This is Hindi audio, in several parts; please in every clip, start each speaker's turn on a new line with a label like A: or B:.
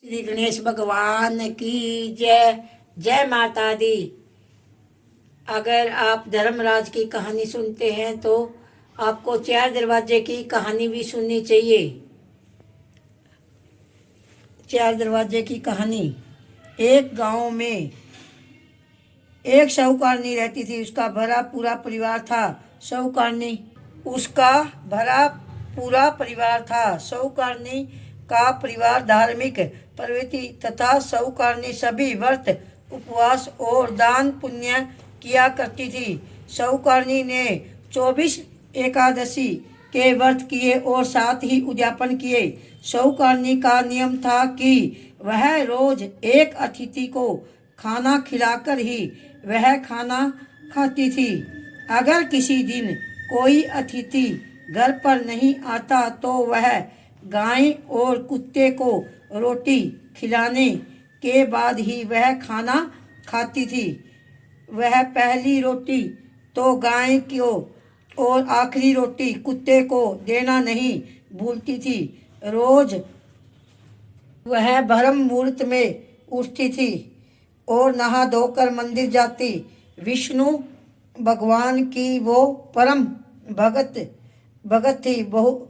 A: श्री गणेश भगवान की जय। जय माता दी। अगर आप धर्मराज की कहानी सुनते हैं तो आपको चार दरवाजे की कहानी भी सुननी चाहिए। चार दरवाजे की कहानी। एक गांव में एक साहूकारनी रहती थी। उसका भरा पूरा परिवार था। साहूकारनी उसका भरा पूरा परिवार था। साहूकारनी का परिवार धार्मिक प्रवृत्ति तथा साहूकारनी सभी व्रत उपवास और दान पुण्य किया करती थी। साहूकारनी ने 24 एकादशी के व्रत किए और साथ ही उद्यापन किए। साहूकारनी का नियम था कि वह रोज एक अतिथि को खाना खिलाकर ही वह खाना खाती थी। अगर किसी दिन कोई अतिथि घर पर नहीं आता तो वह गाय और कुत्ते को रोटी खिलाने के बाद ही वह खाना खाती थी। वह पहली रोटी तो गाय को और आखिरी रोटी कुत्ते को देना नहीं भूलती थी। रोज वह ब्रह्म मुहूर्त में उठती थी और नहा धोकर मंदिर जाती। विष्णु भगवान की वो परम भगत थी। बहु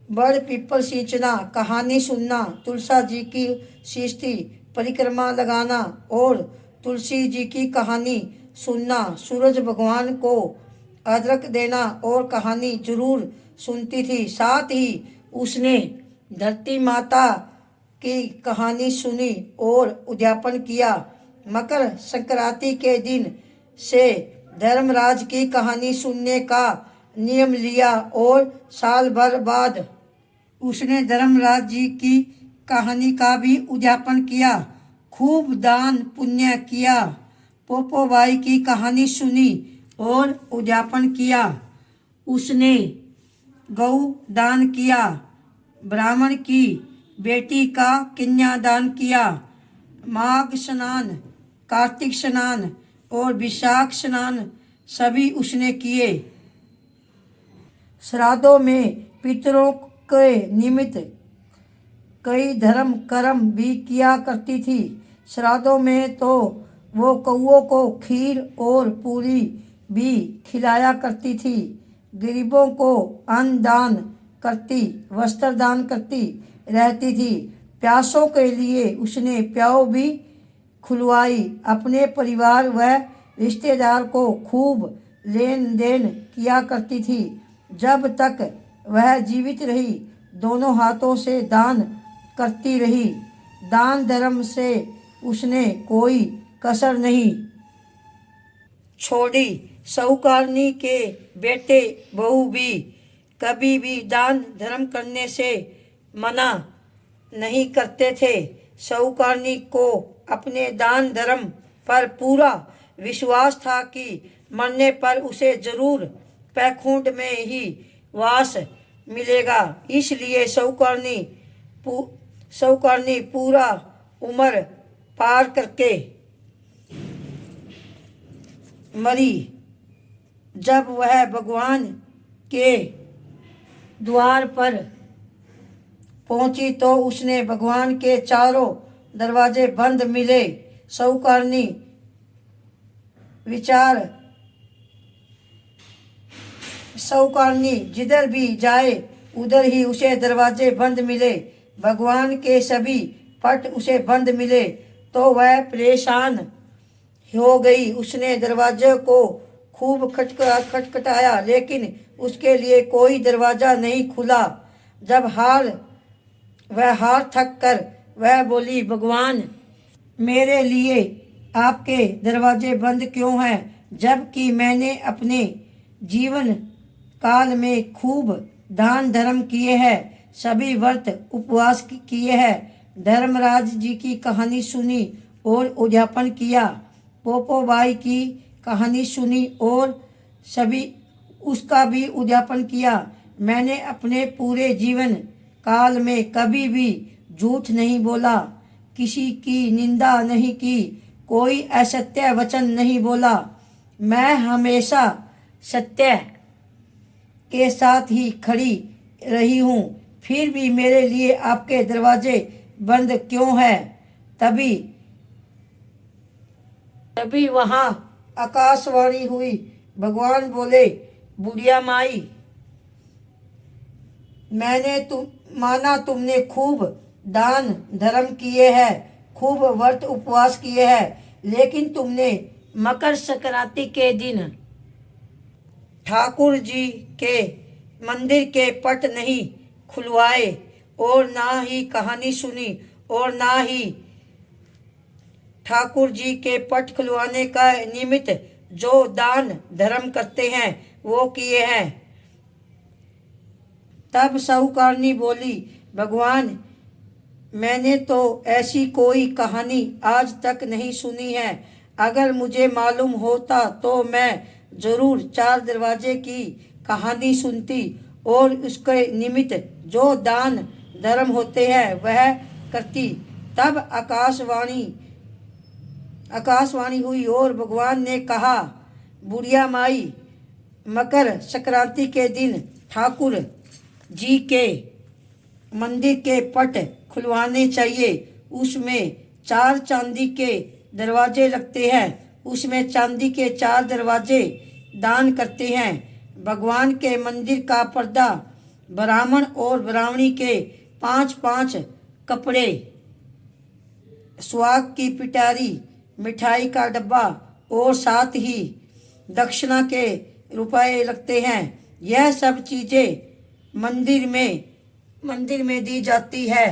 A: बड़ पीपल सींचना, कहानी सुनना, तुलसा जी की सृष्टि परिक्रमा लगाना और तुलसी जी की कहानी सुनना, सूरज भगवान को अदरक देना और कहानी जरूर सुनती थी। साथ ही उसने धरती माता की कहानी सुनी और उद्यापन किया। मकर संक्रांति के दिन से धर्मराज की कहानी सुनने का नियम लिया और साल भर बाद उसने धर्मराज जी की कहानी का भी उद्यापन किया। खूब दान पुण्य किया। पोपोबाई की कहानी सुनी और उद्यापन किया। उसने गौ दान किया, ब्राह्मण की बेटी का कन्यादान किया। माघ स्नान, कार्तिक स्नान और विशाख स्नान सभी उसने किए। श्राद्धों में पितरों के निमित्त कई धर्म कर्म भी किया करती थी। श्राद्धों में तो वो कौओं को खीर और पूरी भी खिलाया करती थी। गरीबों को अन्न दान करती, वस्त्र दान करती रहती थी। प्यासों के लिए उसने प्याऊ भी खुलवाई। अपने परिवार व रिश्तेदार को खूब लेन देन किया करती थी। जब तक वह जीवित रही दोनों हाथों से दान करती रही। दान धर्म से उसने कोई कसर नहीं छोड़ी। साहूकारनी के बेटे बहू भी कभी भी दान धर्म करने से मना नहीं करते थे। साहूकारनी को अपने दान धर्म पर पूरा विश्वास था कि मरने पर उसे जरूर पैकुंठ में ही वास मिलेगा। इसलिए साहूकारनी पूरा उम्र पार करके मरी। जब वह भगवान के द्वार पर पहुंची तो उसने भगवान के चारों दरवाजे बंद मिले। साहूकारनी जिधर भी जाए उधर ही उसे दरवाजे बंद मिले। भगवान के सभी पट उसे बंद मिले तो वह परेशान हो गई। उसने दरवाजे को खूब खटखटाया लेकिन उसके लिए कोई दरवाजा नहीं खुला। जब हार थक कर वह बोली, भगवान मेरे लिए आपके दरवाजे बंद क्यों हैं, जबकि मैंने अपने जीवन काल में खूब दान धर्म किए हैं, सभी व्रत उपवास किए हैं, धर्मराज जी की कहानी सुनी और उद्यापन किया, पोपोबाई की कहानी सुनी और सभी उसका भी उद्यापन किया। मैंने अपने पूरे जीवन काल में कभी भी झूठ नहीं बोला, किसी की निंदा नहीं की, कोई असत्य वचन नहीं बोला। मैं हमेशा सत्य के साथ ही खड़ी रही हूँ। फिर भी मेरे लिए आपके दरवाजे बंद क्यों है? तभी तभी वहां आकाशवाणी हुई। भगवान बोले, बुढ़िया माई, मैंने माना तुमने खूब दान धर्म किए हैं, खूब व्रत उपवास किए हैं, लेकिन तुमने मकर संक्रांति के दिन ठाकुर जी के मंदिर के पट नहीं खुलवाए और ना ही कहानी सुनी और ना ही ठाकुर जी के पट खुलवाने का निमित्त जो दान धर्म करते हैं वो किए हैं। तब साहूकारनी बोली, भगवान, मैंने तो ऐसी कोई कहानी आज तक नहीं सुनी है। अगर मुझे मालूम होता तो मैं जरूर चार दरवाजे की कहानी सुनती और उसके निमित्त जो दान धर्म होते हैं वह करती। तब आकाशवाणी हुई और भगवान ने कहा, बुढ़िया माई, मकर संक्रांति के दिन ठाकुर जी के मंदिर के पट खुलवाने चाहिए। उसमें 4 चांदी के दरवाजे लगते हैं, उसमें चांदी के 4 दरवाजे दान करते हैं। भगवान के मंदिर का पर्दा, ब्राह्मण और ब्राह्मणी के 5-5 कपड़े, सुहाग की पिटारी, मिठाई का डब्बा और साथ ही दक्षिणा के रुपए लगते हैं। यह सब चीजें मंदिर में दी जाती है।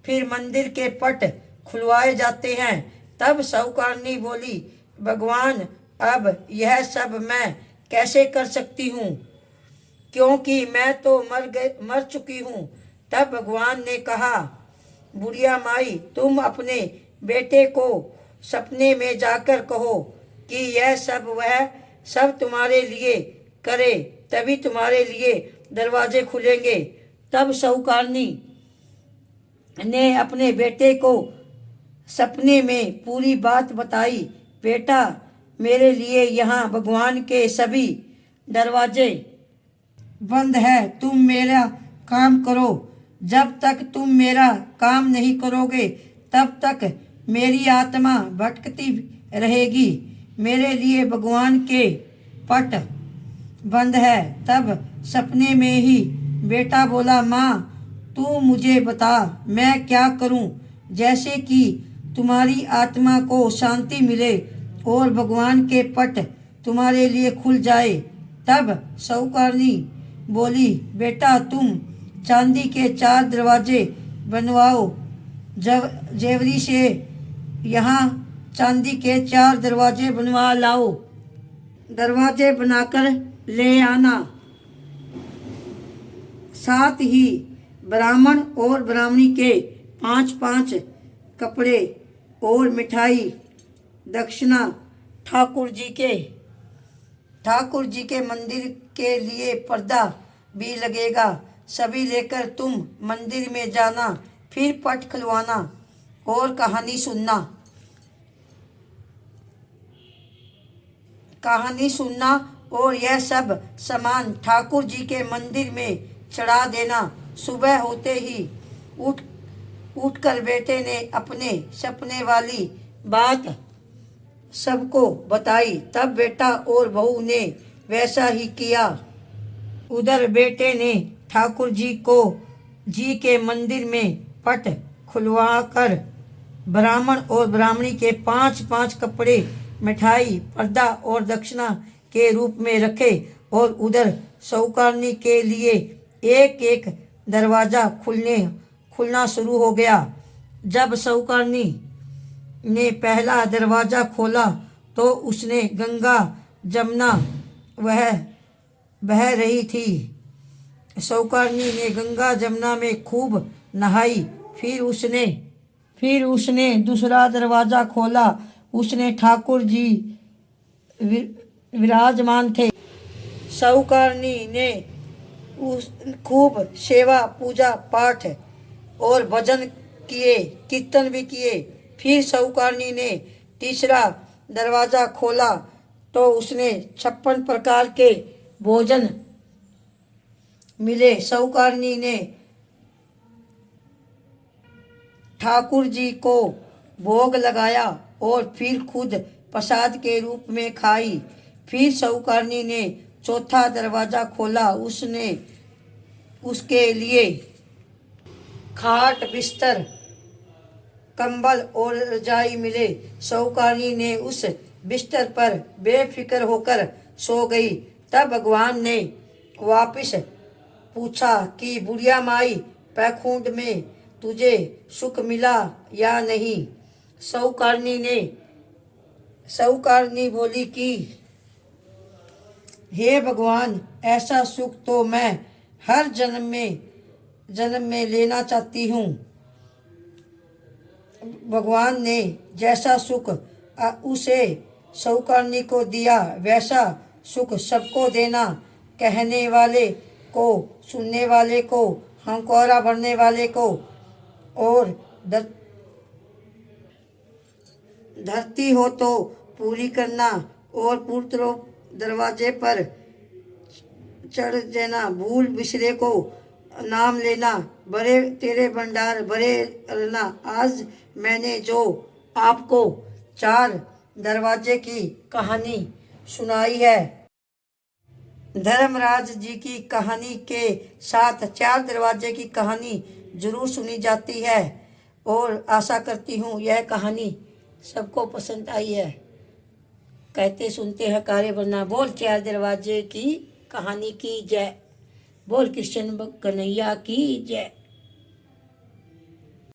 A: फिर मंदिर के पट खुलवाए जाते हैं। तब साहूकारनी बोली, भगवान, अब यह सब मैं कैसे कर सकती हूँ, क्योंकि मैं तो मर चुकी हूँ। तब भगवान ने कहा, बुढ़िया माई, तुम अपने बेटे को सपने में जाकर कहो कि यह सब वह सब तुम्हारे लिए करे, तभी तुम्हारे लिए दरवाजे खुलेंगे। तब साहूकारनी ने अपने बेटे को सपने में पूरी बात बताई। बेटा, मेरे लिए यहाँ भगवान के सभी दरवाजे बंद है, तुम मेरा काम करो। जब तक तुम मेरा काम नहीं करोगे तब तक मेरी आत्मा भटकती रहेगी। मेरे लिए भगवान के पट बंद है। तब सपने में ही बेटा बोला, माँ, तू मुझे बता मैं क्या करूं जैसे कि तुम्हारी आत्मा को शांति मिले और भगवान के पट तुम्हारे लिए खुल जाए। तब साहूकारनी बोली, बेटा, तुम चांदी के 4 दरवाजे बनवाओ। जेवरी से यहाँ चांदी के 4 दरवाजे बनवा लाओ। दरवाजे बनाकर ले आना। साथ ही ब्राह्मण और ब्राह्मणी के 5-5 कपड़े और मिठाई, दक्षिणा ठाकुर जी के मंदिर के लिए पर्दा भी लगेगा। सभी लेकर तुम मंदिर में जाना, फिर पट खुलवाना और कहानी सुनना और यह सब सामान ठाकुर जी के मंदिर में चढ़ा देना। सुबह होते ही उठकर बेटे ने अपने सपने वाली बात सबको बताई। तब बेटा और बहू ने वैसा ही किया। उधर बेटे ने ठाकुर जी के मंदिर में पट खुलवाकर ब्राह्मण और ब्राह्मणी के 5-5 कपड़े, मिठाई, पर्दा और दक्षिणा के रूप में रखे और उधर साहूकारनी के लिए एक एक दरवाजा खुलना शुरू हो गया। जब साहूकारनी ने पहला दरवाजा खोला तो उसने गंगा जमुना बह रही थी। साहूकारनी ने गंगा जमुना में खूब नहाई। फिर उसने दूसरा दरवाजा खोला। उसने ठाकुर जी विराजमान थे। साहूकारनी ने खूब सेवा पूजा पाठ और भजन किए, कीर्तन भी किए। फिर साहूकारनी ने तीसरा दरवाजा खोला तो उसने 56 प्रकार के भोजन मिले। साहूकारनी ने ठाकुर जी को भोग लगाया और फिर खुद प्रसाद के रूप में खाई। फिर साहूकारनी ने चौथा दरवाजा खोला। उसने उसके लिए खाट, बिस्तर, कंबल और रजाई मिले। साहूकारनी ने उस बिस्तर पर बेफिक्र होकर सो गई। तब भगवान ने वापिस पूछा कि बुढ़िया माई, पैकुंठ में तुझे सुख मिला या नहीं? साहूकारनी बोली कि हे भगवान, ऐसा सुख तो मैं हर जन्म में लेना चाहती हूँ। भगवान ने जैसा सुख उसे साहूकारनी को दिया, वैसा सुख सबको देना। कहने वाले को, सुनने वाले को, हंकौरा भरने वाले को, और धरती हो तो पूरी करना, और पूर्वोत्तर दरवाजे पर चढ़ देना। भूल बिसरे को नाम लेना, बड़े तेरे भंडार भरे रहना। आज मैंने जो आपको 4 दरवाजे की कहानी सुनाई है, धर्मराज जी की कहानी के साथ 4 दरवाजे की कहानी जरूर सुनी जाती है, और आशा करती हूँ यह कहानी सबको पसंद आई है। कहते सुनते हैं कार्य बनना। बोल 4 दरवाजे की कहानी की जय। बोल कृष्ण कन्हैया की जय।